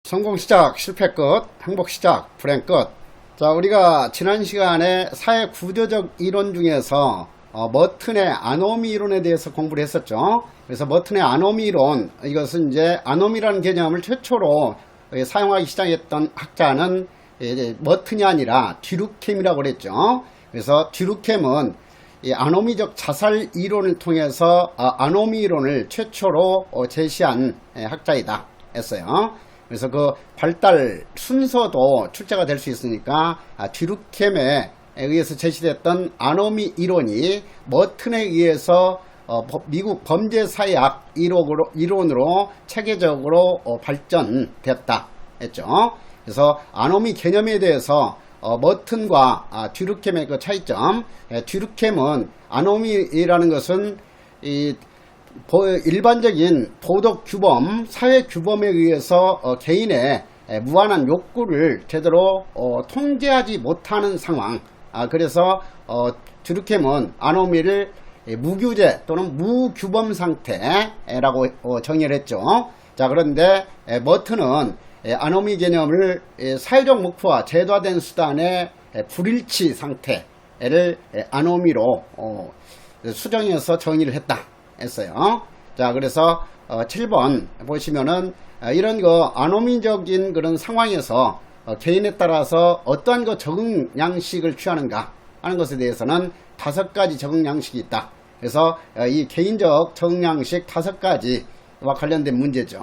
성공 시작, 실패 끝, 행복 시작, 불행 끝. 자, 우리가 지난 시간에 사회 구조적 이론 중에서 머튼의 아노미 이론에 대해서 공부를 했었죠. 그래서 머튼의 아노미 이론, 이것은 이제 아노미라는 개념을 최초로 사용하기 시작했던 학자는 이제 머튼이 아니라 듀르켐이라고 그랬죠. 그래서 듀르켐은 이 아노미적 자살 이론을 통해서 아노미 이론을 최초로 제시한 학자이다 했어요. 그래서 그 발달 순서도 출제가 될 수 있으니까 듀르켐에 의해서 제시됐던 아노미 이론이 머튼에 의해서 미국 범죄사회학 이론으로 체계적으로 발전됐다 했죠. 그래서 아노미 개념에 대해서 머튼과 듀르켐의 그 차이점, 듀르켐은 아노미라는 것은 일반적인 도덕 규범, 사회 규범에 의해서 개인의 무한한 욕구를 제대로 통제하지 못하는 상황. 그래서 듀르켐은 아노미를 무규제 또는 무규범 상태라고 정의를 했죠. 자, 그런데 머튼은 아노미 개념을 사회적 목표와 제도화된 수단의 불일치 상태를 아노미로 수정해서 정의를 했다 했어요. 자, 그래서 7번 보시면은 이런 거 아노미적인 그런 상황에서 개인에 따라서 어떠한 거 적응 양식을 취하는가 하는 것에 대해서는 5가지 적응 양식이 있다. 그래서 이 개인적 적응 양식 5가지와 관련된 문제죠.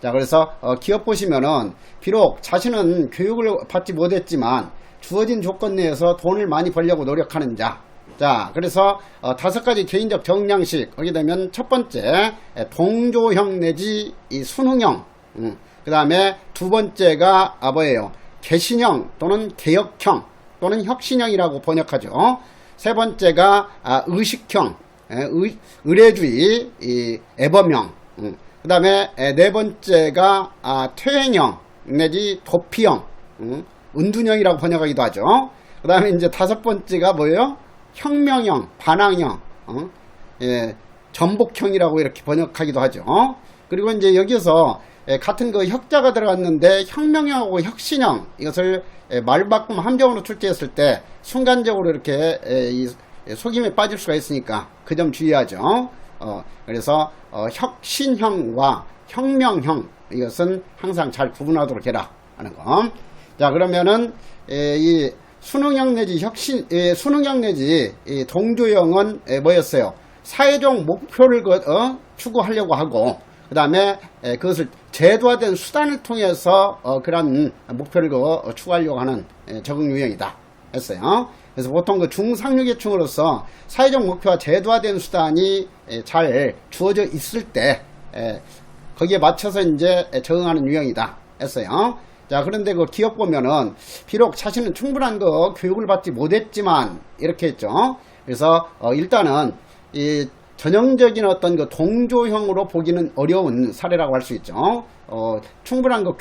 자, 그래서 기업 보시면은 비록 자신은 교육을 받지 못했지만 주어진 조건 내에서 돈을 많이 벌려고 노력하는 자. 자, 그래서 5가지 개인적 적응 양식 하게 되면 첫 번째 동조형 내지 이 순응형. 그 다음에 두 번째가 뭐예요? 개신형 또는 개혁형 또는 혁신형이라고 번역하죠. 세 번째가 의식형, 의례주의, 애범형. 그 다음에 네 번째가 퇴행형 내지 도피형, 은둔형이라고 번역하기도 하죠. 그 다음에 이제 5번째가 뭐예요? 혁명형, 반항형, 전복형이라고 이렇게 번역하기도 하죠. 그리고 이제 여기서 같은 그 혁자가 들어갔는데 혁명형하고 혁신형, 이것을 말바꿈 함정으로 출제했을 때 순간적으로 이렇게 속임에 빠질 수가 있으니까 그 점 주의하죠. 그래서 혁신형과 혁명형, 이것은 항상 잘 구분하도록 해라 하는 거. 자, 그러면은 이 순응형 내지 순응형 내지 동조형은 뭐였어요? 사회적 목표를 추구하려고 하고, 그 다음에 그것을 제도화된 수단을 통해서 그런 목표를 추구하려고 하는 적응 유형이다 했어요. 그래서 보통 그 중상류계층으로서 사회적 목표와 제도화된 수단이 잘 주어져 있을 때 거기에 맞춰서 이제 적응하는 유형이다 했어요. 자, 그런데 그 기업 보면은 비록 자신은 충분한 그 교육을 받지 못했지만 이렇게 했죠. 그래서 일단은 이 전형적인 어떤 그 동조형으로 보기는 어려운 사례라고 할 수 있죠. 충분한 그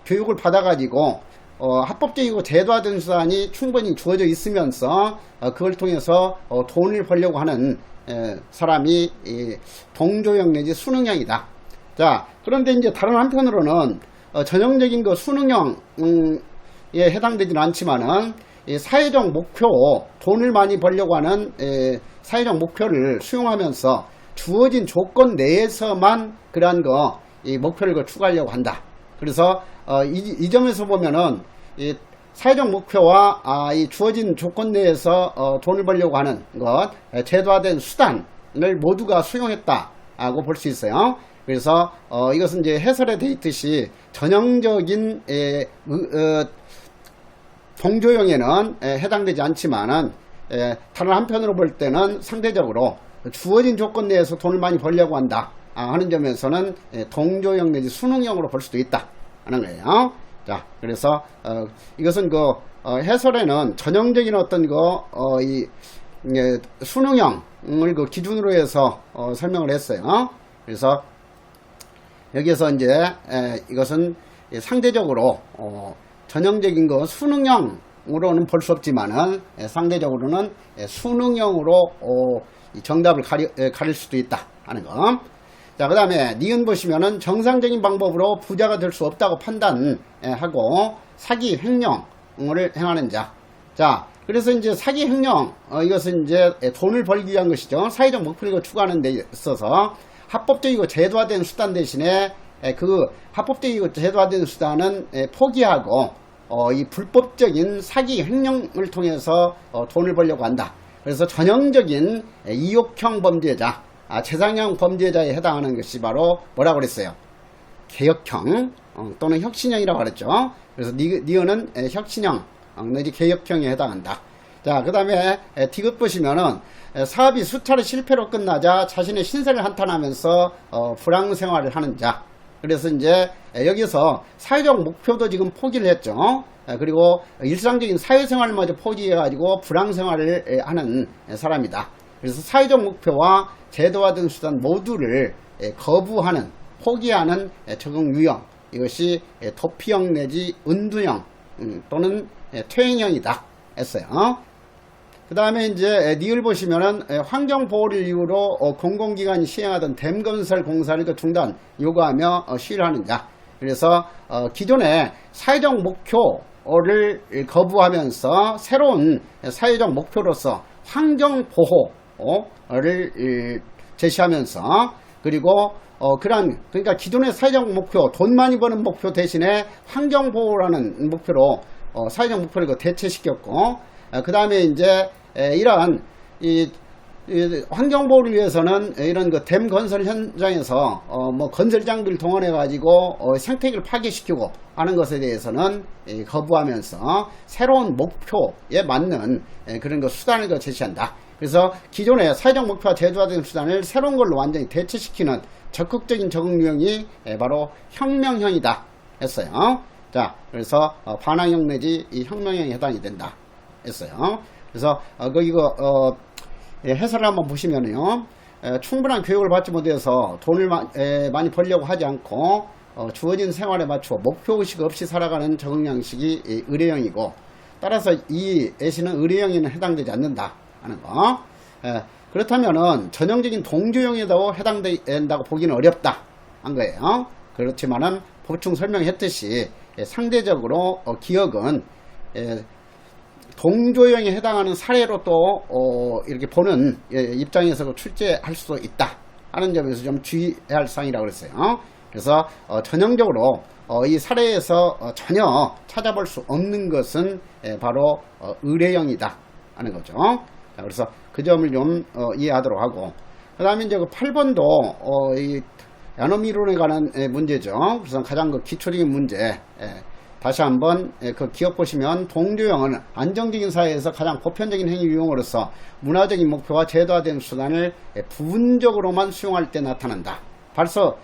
교육을 받아가지고 합법적이고 제도화된 수단이 충분히 주어져 있으면서 그걸 통해서 돈을 벌려고 하는 사람이 동조형 내지 순응형이다. 자, 그런데 이제 다른 한편으로는 전형적인 그 순응형에 해당되지는 않지만은 사회적 목표, 돈을 많이 벌려고 하는 사회적 목표를 수용하면서 주어진 조건 내에서만 그러한 이 목표를 추구하려고 한다. 그래서 이 점에서 보면은 이 사회적 목표와 이 주어진 조건 내에서 돈을 벌려고 하는 것, 제도화된 수단을 모두가 수용했다고 볼 수 있어요. 그래서 이것은 이제 해설에 돼 있듯이 전형적인 동조형에는 해당되지 않지만은 다른 한편으로 볼 때는 상대적으로 주어진 조건 내에서 돈을 많이 벌려고 한다 하는 점에서는 동조형 내지 순응형으로 볼 수도 있다 하는 거예요. 자, 그래서 이것은 그 해설에는 전형적인 어떤 이 순응형을 그 기준으로 해서 설명을 했어요. 그래서 여기에서 이제 이것은 상대적으로 전형적인 거 순응형으로는 볼 수 없지만은 상대적으로는 순응형으로 정답을 가릴 수도 있다 하는 거. 자, 그 다음에 니은 보시면은 정상적인 방법으로 부자가 될 수 없다고 판단하고 사기 횡령을 행하는 자. 자, 그래서 이제 사기 횡령, 이것은 이제 돈을 벌기 위한 것이죠. 사회적 목표를 추구하는 데 있어서 합법적이고 제도화된 수단 대신에 그 합법적이고 제도화된 수단은 포기하고 이 불법적인 사기 횡령을 통해서 돈을 벌려고 한다. 그래서 전형적인 이욕형 범죄자, 재상형 범죄자에 해당하는 것이 바로 뭐라고 그랬어요? 개혁형 또는 혁신형이라고 그랬죠. 그래서 니은은 혁신형 내지 개혁형에 해당한다. 자, 그 다음에 디귿 보시면은 사업이 수차례 실패로 끝나자 자신의 신세를 한탄하면서 불황생활을 하는 자. 그래서 이제 여기서 사회적 목표도 지금 포기를 했죠. 그리고 일상적인 사회생활마저 포기해가지고 불황생활을 하는 사람이다. 그래서 사회적 목표와 제도화 등 수단 모두를 거부하는, 포기하는 적응 유형, 이것이 도피형 내지 은둔형 또는 퇴행형이다 했어요. 그 다음에 이제 니을 보시면은 환경보호를 이유로 공공기관이 시행하던 댐건설 공사를 중단 요구하며 시위를 하는 자. 그래서 기존의 사회적 목표를 거부하면서 새로운 사회적 목표로서 환경보호를 제시하면서, 그리고 그러니까 기존의 사회적 목표, 돈 많이 버는 목표 대신에 환경보호라는 목표로 사회적 목표를 대체시켰고, 그 다음에 이제 이러한 이 환경보호를 위해서는 이런 그 댐 건설 현장에서 뭐 건설 장비를 동원해 가지고 생태계를 파괴시키고 하는 것에 대해서는 거부하면서 새로운 목표에 맞는 그런 그 수단을 제시한다. 그래서 기존의 사회적 목표와 제도화된 수단을 새로운 걸로 완전히 대체시키는 적극적인 적응 유형이 바로 혁명형이다 했어요. 자, 그래서 반항형 내지 이 혁명형에 해당이 된다 했어요. 그래서 이거 해설을 한번 보시면요, 충분한 교육을 받지 못해서 돈을 많이 벌려고 하지 않고 주어진 생활에 맞추어 목표의식 없이 살아가는 적응 양식이 의뢰형이고, 따라서 이 애시는 의뢰형에는 해당되지 않는다 하는 거. 그렇다면은 전형적인 동조형에도 해당된다고 보기는 어렵다 한 거예요. 그렇지만은 보충 설명했듯이 상대적으로 기억은 동조형에 해당하는 사례로 또 이렇게 보는 입장에서 출제할 수 있다 하는 점에서 좀 주의해야 할 사항이라고 그랬어요. 그래서 전형적으로 이 사례에서 전혀 찾아볼 수 없는 것은 바로 의뢰형이다 하는 거죠. 자, 그래서 그 점을 좀 이해하도록 하고, 그 다음에 이제 그 8번도 이 야놈 이론에 관한 문제죠. 그래서 가장 그 기초적인 문제, 다시 한번 그 기억 보시면 동조형은 안정적인 사회에서 가장 보편적인 행위 유형으로서 문화적인 목표와 제도화된 수단을 부분적으로만 수용할 때 나타난다. 벌써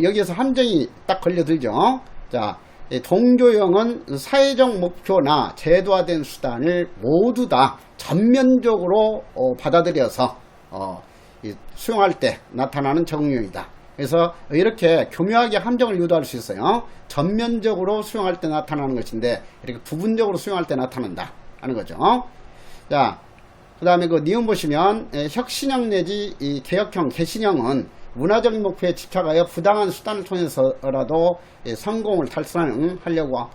여기에서 함정이 딱 걸려들죠. 자, 동조형은 사회적 목표나 제도화된 수단을 모두 다 전면적으로 받아들여서 수용할 때 나타나는 적응형이다. 그래서 이렇게 교묘하게 함정을 유도할 수 있어요. 전면적으로 수용할 때 나타나는 것인데 이렇게 부분적으로 수용할 때 나타난다 하는 거죠. 자, 그 다음에 그 니은 보시면 혁신형 내지 이 개혁형, 개신형은 문화적인 목표에 집착하여 부당한 수단을 통해서라도 성공을 달성하려고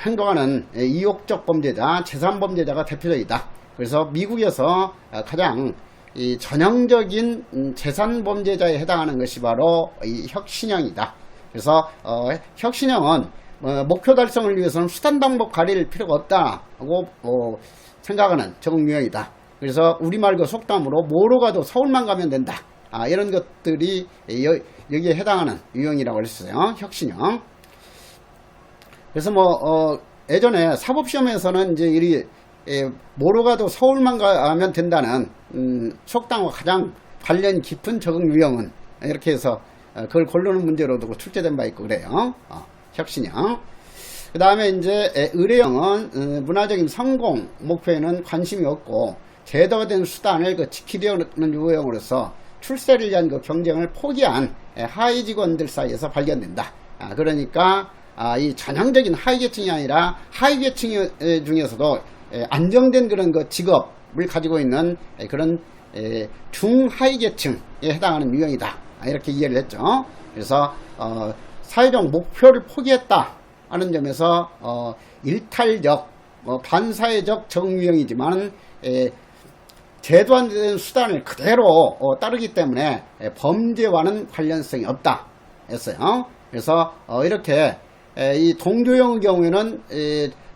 행동하는 이욕적 범죄자, 재산범죄자가 대표적이다. 그래서 미국에서 가장 이 전형적인 재산범죄자에 해당하는 것이 바로 이 혁신형이다. 그래서 혁신형은 목표 달성을 위해서는 수단 방법 가릴 필요가 없다고 생각하는 적응 유형이다. 그래서 우리말 그 속담으로 뭐로 가도 서울만 가면 된다. 이런 것들이 여기에 해당하는 유형이라고 했어요. 혁신형. 그래서 예전에 사법시험에서는 이제 뭐로 가도 서울만 가면 된다는 속담과 가장 관련 깊은 적응 유형은 이렇게 해서 그걸 고르는 문제로도 출제된 바 있고 그래요. 혁신형. 그 다음에 이제 의뢰형은 문화적인 성공 목표에는 관심이 없고 제도화된 수단을 지키려는 유형으로서 출세를 위한 경쟁을 포기한 하위 직원들 사이에서 발견된다. 그러니까 이 전형적인 하위 계층이 아니라 하위 계층 중에서도 안정된 그런 직업을 가지고 있는 그런 중하위 계층에 해당하는 유형이다. 이렇게 이해를 했죠. 그래서 사회적 목표를 포기했다 하는 점에서 일탈적 반사회적 적응 유형이지만 제도화된 수단을 그대로 따르기 때문에 범죄와는 관련성이 없다 했어요. 그래서 이렇게 이 동조형의 경우에는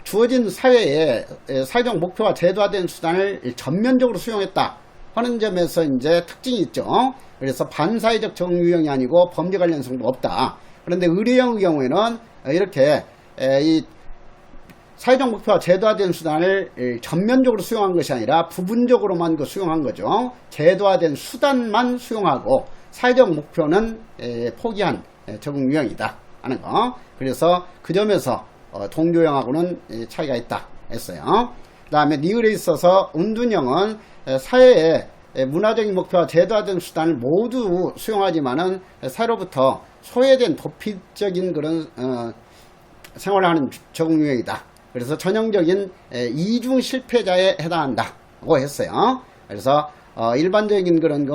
주어진 사회에 사회적 목표와 제도화된 수단을 전면적으로 수용했다 하는 점에서 이제 특징이 있죠. 그래서 반사회적 적응 유형이 아니고 범죄 관련성도 없다. 그런데 의뢰형의 경우에는 이렇게 이 사회적 목표와 제도화된 수단을 전면적으로 수용한 것이 아니라 부분적으로만 수용한 거죠. 제도화된 수단만 수용하고 사회적 목표는 포기한 적응 유형이다 하는 거. 그래서 그 점에서 동조형하고는 차이가 있다 했어요. 그 다음에 니을에 있어서 은둔형은 사회의 문화적인 목표와 제도화된 수단을 모두 수용하지만은 사회로부터 소외된 도피적인 그런 생활을 하는 적응 유형이다. 그래서 전형적인 이중 실패자에 해당한다고 했어요. 그래서 일반적인 그런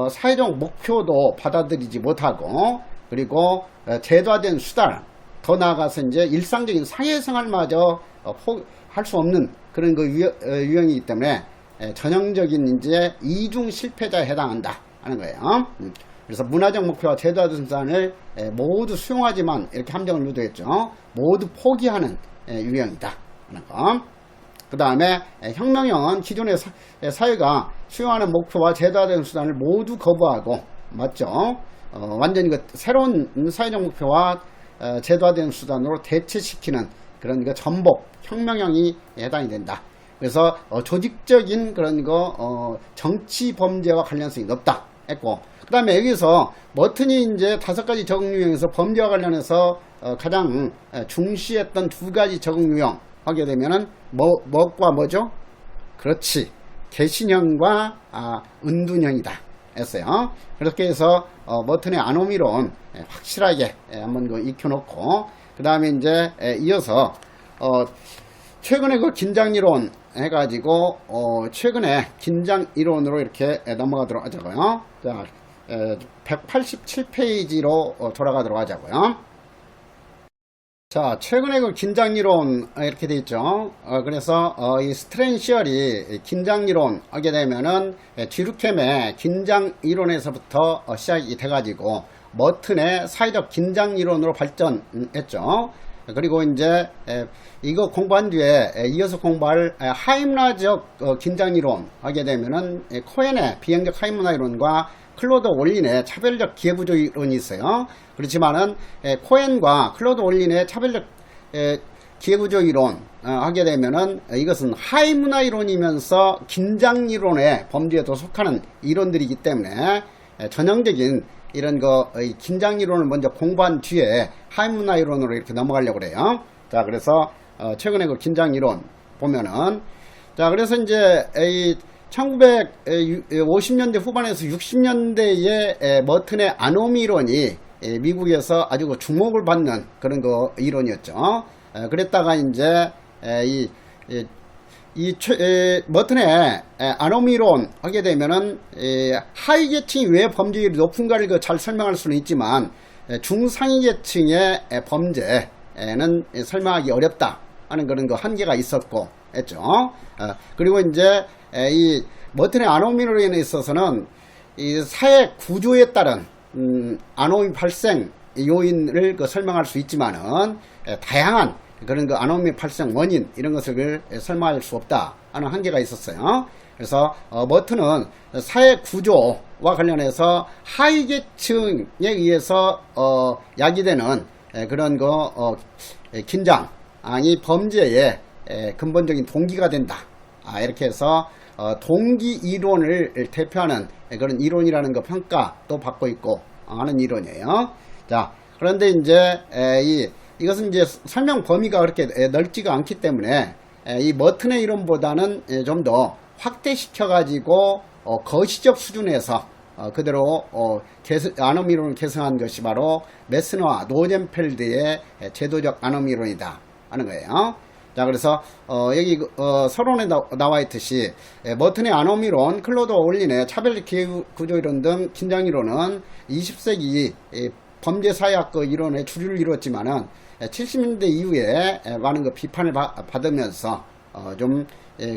사회적 목표도 받아들이지 못하고, 그리고 제도화된 수단, 더 나아가서 이제 일상적인 사회생활마저 할 수 없는 그런 유형이기 때문에 전형적인 이제 이중 실패자에 해당한다 하는 거예요. 그래서 문화적 목표와 제도화된 수단을 모두 수용하지만 이렇게 함정을 유도했죠. 모두 포기하는 유형이다 하는 거. 그 다음에 혁명형은 기존의 사회가 수용하는 목표와 제도화된 수단을 모두 거부하고, 맞죠? 완전히 새로운 사회적 목표와 제도화된 수단으로 대체시키는 그런 전복, 혁명형이 해당이 된다. 그래서 조직적인 그런 정치 범죄와 관련성이 높다 했고, 그 다음에 여기서 머튼이 이제 5가지 적응 유형에서 범죄와 관련해서 가장 중시했던 2가지 적응 유형 하게 되면은 뭐과 뭐죠? 그렇지, 개신형과 은둔형이다 했어요. 그렇게 해서 머튼의 아노미론 확실하게 한번 익혀놓고, 그 다음에 이제 이어서 최근에 긴장이론 해가지고 최근에 긴장이론으로 이렇게 넘어가도록 하자고요. 자, 187페이지로 돌아가도록 하자고요. 자, 최근에 긴장이론 이렇게 돼 있죠. 그래서 이 스트렌시얼이 긴장이론 하게 되면은 뒤루켐의 긴장이론에서부터 시작이 돼가지고 머튼의 사회적 긴장이론으로 발전했죠. 그리고 이제 이거 공부한 뒤에 이어서 공부할 하임라적 긴장이론 하게 되면은 코엔의 비행적 하임문화이론과 클로드 올린의 차별적 기회구조 이론이 있어요. 그렇지만은 코엔과 클로드 올린의 차별적 기회구조 이론 하게 되면은 이것은 하임문화 이론이면서 긴장이론의 범주에도 속하는 이론들이기 때문에 전형적인 이런 긴장이론을 먼저 공부한 뒤에 하임문화 이론으로 이렇게 넘어가려고 그래요. 자, 그래서 최근에 긴장이론 보면은, 자, 그래서 이제 1950년대 후반에서 60년대에 머튼의 아노미 이론이 미국에서 아주 주목을 받는 그런 이론이었죠. 그랬다가 이제 머튼의 아노미 이론 하게 되면은 하위 계층이 왜 범죄율이 높은가를 잘 설명할 수는 있지만 중상위 계층의 범죄는 설명하기 어렵다 하는 그런 한계가 있었고 했죠. 그리고 이제 이 머튼의 아노미 이론에 있어서는 이 사회 구조에 따른 아노미 발생 요인을 설명할 수 있지만은 다양한 그런 아노미 발생 원인 이런 것을 설명할 수 없다 하는 한계가 있었어요. 그래서 머튼은 사회 구조와 관련해서 하위 계층에 의해서 야기되는 그런 긴장이 범죄의 근본적인 동기가 된다. 이렇게 해서 동기 이론을 대표하는 그런 이론이라는 평가도 받고 있고 하는 이론이에요. 자, 그런데 이제 이것은 이제 설명 범위가 그렇게 넓지가 않기 때문에 이 머튼의 이론보다는 좀 더 확대시켜 가지고 거시적 수준에서 그대로 아노미 이론을 계승한 것이 바로 메스너와 노젠펠드의 제도적 아노미 이론이다 하는 거예요. 자, 자, 그래서 여기 서론에 나와 있듯이 머튼의 아노미론, 클로드 올린의 차별적 기회구조이론 등 긴장이론은 20세기 범죄 사회학 이론의 주류를 이뤘지만은 70년대 이후에 많은 비판을 받으면서 좀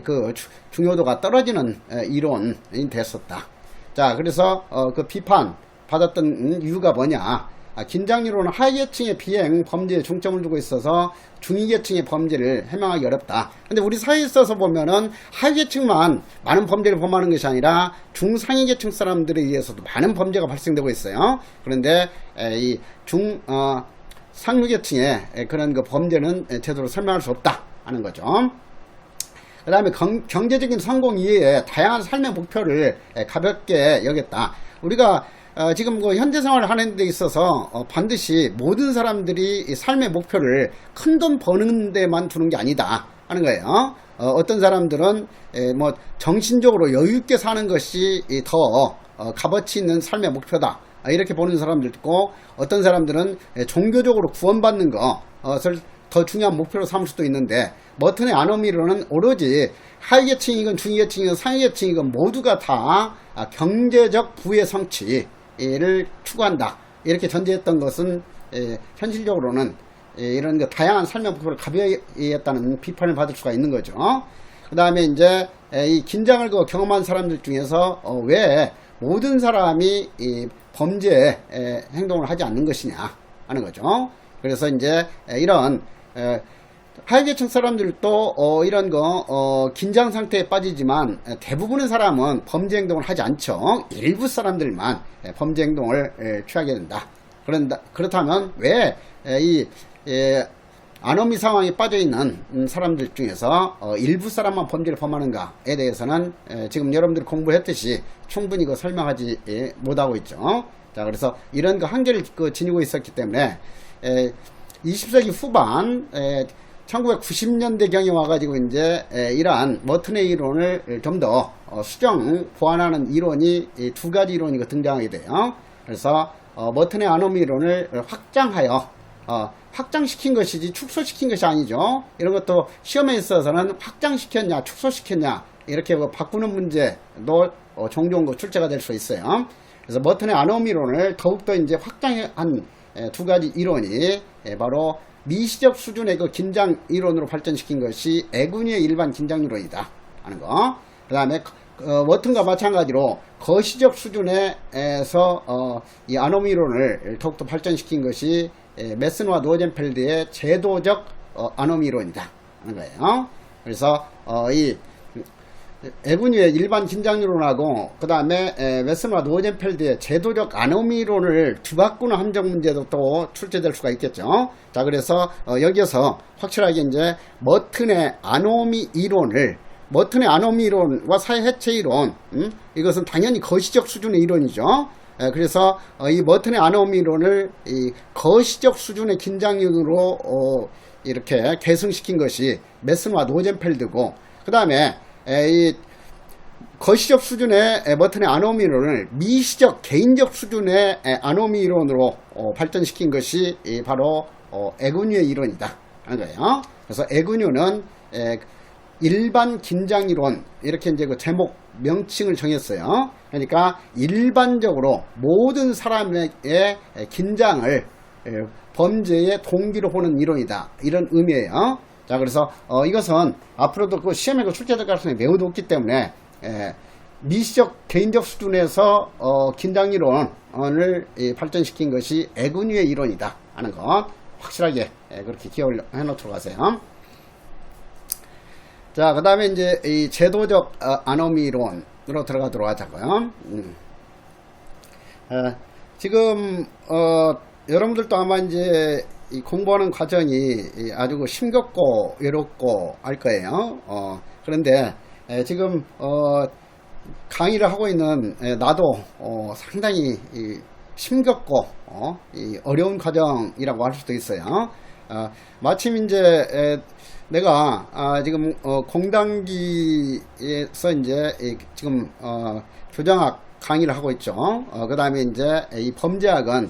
그 중요도가 떨어지는 이론이 됐었다. 자, 그래서 그 비판 받았던 이유가 뭐냐? 긴장이론은 하위계층의 비행 범죄에 중점을 두고 있어서 중위계층의 범죄를 해명하기 어렵다. 근데 우리 사회에 있어서 보면은 하위계층만 많은 범죄를 범하는 것이 아니라 중상위계층 사람들에 의해서도 많은 범죄가 발생되고 있어요. 그런데 이 상류계층의 그런 그 범죄는 제대로 설명할 수 없다 하는 거죠. 그 다음에 경제적인 성공 이외에 다양한 삶의 목표를 가볍게 여겼다. 우리가 지금 그 현대생활을 하는 데 있어서 반드시 모든 사람들이 삶의 목표를 큰돈 버는 데만 두는 게 아니다 하는 거예요. 어떤 사람들은 뭐 정신적으로 여유있게 사는 것이 더 값어치 있는 삶의 목표다 이렇게 보는 사람들도 있고, 어떤 사람들은 종교적으로 구원받는 것을 더 중요한 목표로 삼을 수도 있는데, 머튼의 아노미론은 오로지 하위계층이건 중위계층이건 상위계층이건 모두가 다 경제적 부의 성취를 추구한다 이렇게 전제했던 것은 현실적으로는 이런 다양한 삶의 목표를 가벼이 했다는 비판을 받을 수가 있는 거죠. 그 다음에 이제 이 긴장을 경험한 사람들 중에서 왜 모든 사람이 이 범죄 행동을 하지 않는 것이냐 하는 거죠. 그래서 이제 이런 하위계층 사람들도 이런 긴장 상태에 빠지지만 대부분의 사람은 범죄 행동을 하지 않죠. 일부 사람들만 범죄 행동을 취하게 된다. 그렇다면 왜 이 아노미 상황에 빠져 있는 사람들 중에서 일부 사람만 범죄를 범하는가에 대해서는 지금 여러분들이 공부했듯이 충분히 설명하지 못하고 있죠. 자, 그래서 이런 한계를 지니고 있었기 때문에 20세기 후반 1990년대경에 와가지고 이제 이러한 머튼의 이론을 좀 더 수정 보완하는 이론이 두 가지 이론이 등장하게 돼요. 그래서 머튼의 아노미 이론을 확장하여 확장시킨 것이지 축소시킨 것이 아니죠. 이런 것도 시험에 있어서는 확장시켰냐 축소시켰냐 이렇게 바꾸는 문제도 종종 출제가 될 수 있어요. 그래서 머튼의 아노미 이론을 더욱더 이제 확장한 두 가지 이론이 바로 미시적 수준의 긴장 이론으로 발전시킨 것이 에구니의 일반 긴장 이론이다 하는 거. 그 다음에 머튼과 마찬가지로 거시적 수준에서 이 아노미 이론을 더욱더 발전시킨 것이 메스너와 노젠펠드의 제도적 아노미 이론이다 하는 거예요. 그래서 이 에구니의 일반 긴장이론하고 그 다음에 메스너와 노젠펠드의 제도적 아노미 이론을 뒤바꾸는 함정 문제도 또 출제될 수가 있겠죠. 자, 그래서 여기서 확실하게 이제 머튼의 아노미 이론과 사회 해체 이론, 이것은 당연히 거시적 수준의 이론이죠. 그래서 이 머튼의 아노미 이론을 이 거시적 수준의 긴장이론으로 이렇게 계승시킨 것이 메스너와 노젠펠드고, 그 다음에 이 거시적 수준의 머튼의 아노미 이론을 미시적 개인적 수준의 아노미 이론으로 발전시킨 것이 바로 에구니의 이론이다 하는 거예요. 그래서 에구니는 일반 긴장 이론 이렇게 이제 제목 명칭을 정했어요. 그러니까 일반적으로 모든 사람의 긴장을 범죄의 동기로 보는 이론이다 이런 의미예요. 자, 그래서 이것은 앞으로도 시험에 출제될 가능성이 매우 높기 때문에 미시적 개인적 수준에서 긴장 이론을 발전시킨 것이 에구니의 이론이다 하는 것 확실하게 그렇게 기억을 해놓도록 하세요. 자, 그 다음에 이제 이 제도적 아노미 이론으로 들어가도록 하자고요. 지금 여러분들도 아마 이제 이 공부하는 과정이 아주 힘겹고 외롭고 할 거예요. 그런데 지금 강의를 하고 있는 나도 상당히 힘겹고 어려운 과정이라고 할 수도 있어요. 마침 이제 내가 지금 공단기에서 이제 지금 교정학 강의를 하고 있죠. 그 다음에 이제 이 범죄학은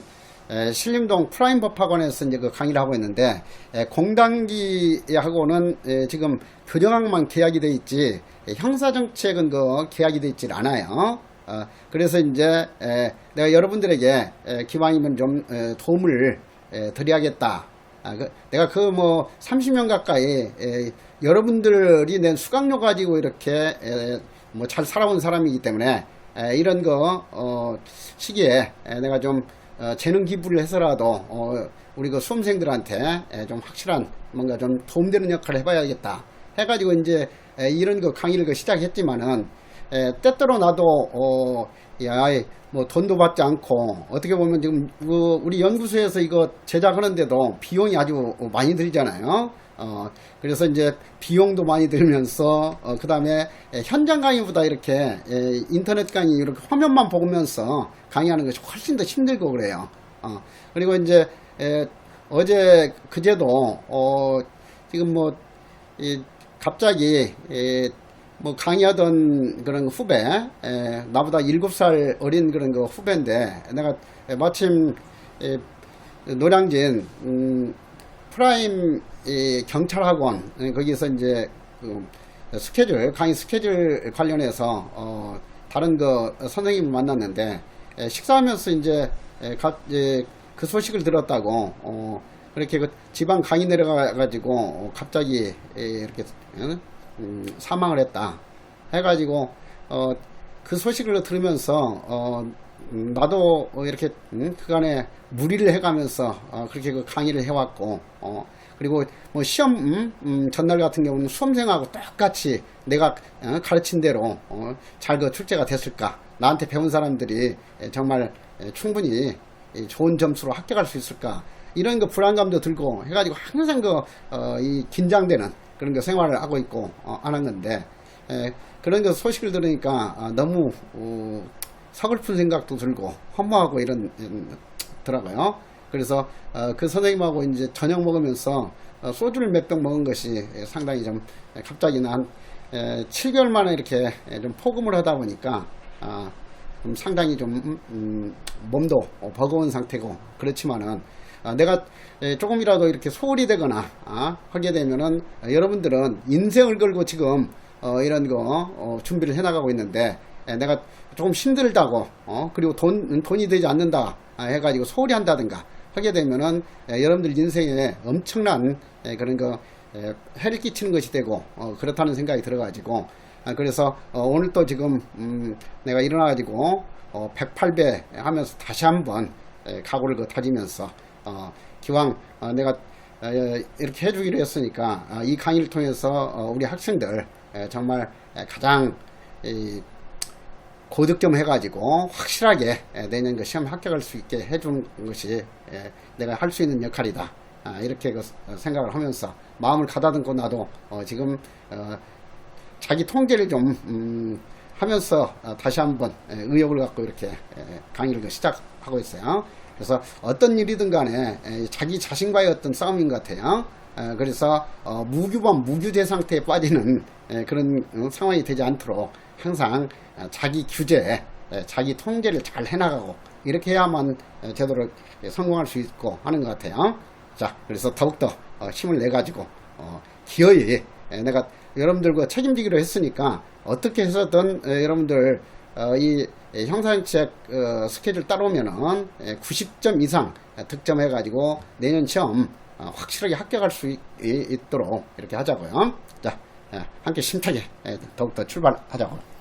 신림동 프라임법학원에서 이제 그 강의를 하고 있는데, 공단기하고는 지금 교정학만 계약이 돼 있지, 형사정책은 그 계약이 돼 있질 않아요. 그래서 이제 내가 여러분들에게 기왕이면 좀 도움을 드려야겠다. 내가 그 뭐 30년 가까이 여러분들이 낸 수강료 가지고 이렇게 뭐 잘 살아온 사람이기 때문에 이런 거 시기에 내가 좀 재능 기부를 해서라도 우리 그 수험생들한테 좀 확실한 뭔가 좀 도움되는 역할을 해봐야겠다 해가지고 이제 이런 그 강의를 그 시작했지만은 때때로 나도 뭐 돈도 받지 않고 어떻게 보면 지금 우리 연구소에서 이거 제작하는데도 비용이 아주 많이 들잖아요. 그래서 이제 비용도 많이 들면서 그 다음에 현장 강의보다 이렇게 인터넷 강의 이렇게 화면만 보면서 강의하는 것이 훨씬 더 힘들고 그래요. 그리고 이제 어제 그제도 지금 뭐 갑자기 뭐 강의하던 그런 후배, 나보다 7살 어린 그런 그 후배인데, 내가 마침 노량진 프라임 경찰학원 거기서 이제 그 스케줄, 강의 스케줄 관련해서 다른 그 선생님을 만났는데, 식사하면서 이제 그 소식을 들었다고 그렇게 그 지방 강의 내려가 가지고 갑자기 이렇게 사망을 했다 해가지고 그 소식을 들으면서 나도 이렇게 그간에 무리를 해가면서 그렇게 그 강의를 해왔고 그리고 뭐 시험 전날 같은 경우는 수험생하고 똑같이 내가 가르친 대로 잘 그 출제가 됐을까, 나한테 배운 사람들이 정말 충분히 좋은 점수로 합격할 수 있을까, 이런 그 불안감도 들고 해가지고 항상 이 긴장되는 그런 거 생활을 하고 있고 하는 건데, 그런 거 소식을 들으니까 너무 서글픈 생각도 들고 허무하고 더라고요. 그래서 그 선생님하고 이제 저녁 먹으면서 소주를 몇 병 먹은 것이 상당히 좀 갑자기 한 7개월 만에 이렇게 좀 폭음을 하다 보니까 좀 상당히 좀 몸도 버거운 상태고, 그렇지만은 내가 조금이라도 이렇게 소홀히 되거나 하게 되면은 여러분들은 인생을 걸고 지금 이런 거 준비를 해 나가고 있는데, 내가 조금 힘들다고 그리고 돈이 되지 않는다 해가지고 소홀히 한다든가 하게 되면은 여러분들 인생에 엄청난 그런 거 해를 끼치는 것이 되고 그렇다는 생각이 들어가지고, 그래서 오늘 또 지금 내가 일어나가지고 108배 하면서 다시 한번 각오를 다지면서 기왕 내가 이렇게 해주기로 했으니까 이 강의를 통해서 우리 학생들 정말 가장 고득점 해가지고 확실하게 내년 그 시험 합격할 수 있게 해주는 것이 내가 할 수 있는 역할이다, 이렇게 생각을 하면서 마음을 가다듬고, 나도 지금 자기 통제를 좀 하면서 다시 한번 의욕을 갖고 이렇게 강의를 시작하고 있어요. 그래서 어떤 일이든 간에 자기 자신과의 어떤 싸움인 것 같아요. 그래서 무규범 무규제 상태에 빠지는 그런 상황이 되지 않도록 항상 자기 규제, 자기 통제를 잘 해나가고 이렇게 해야만 제대로 성공할 수 있고 하는 것 같아요. 자, 그래서 더욱더 힘을 내 가지고 기어이 내가 여러분들과 책임지기로 했으니까 어떻게 해서든 여러분들 이 형사정책 스케줄 따라오면은 90점 이상 득점해 가지고 내년 시험 확실하게 합격할 수 있도록 이렇게 하자고요. 자, 함께 힘차게 더욱더 출발하자고.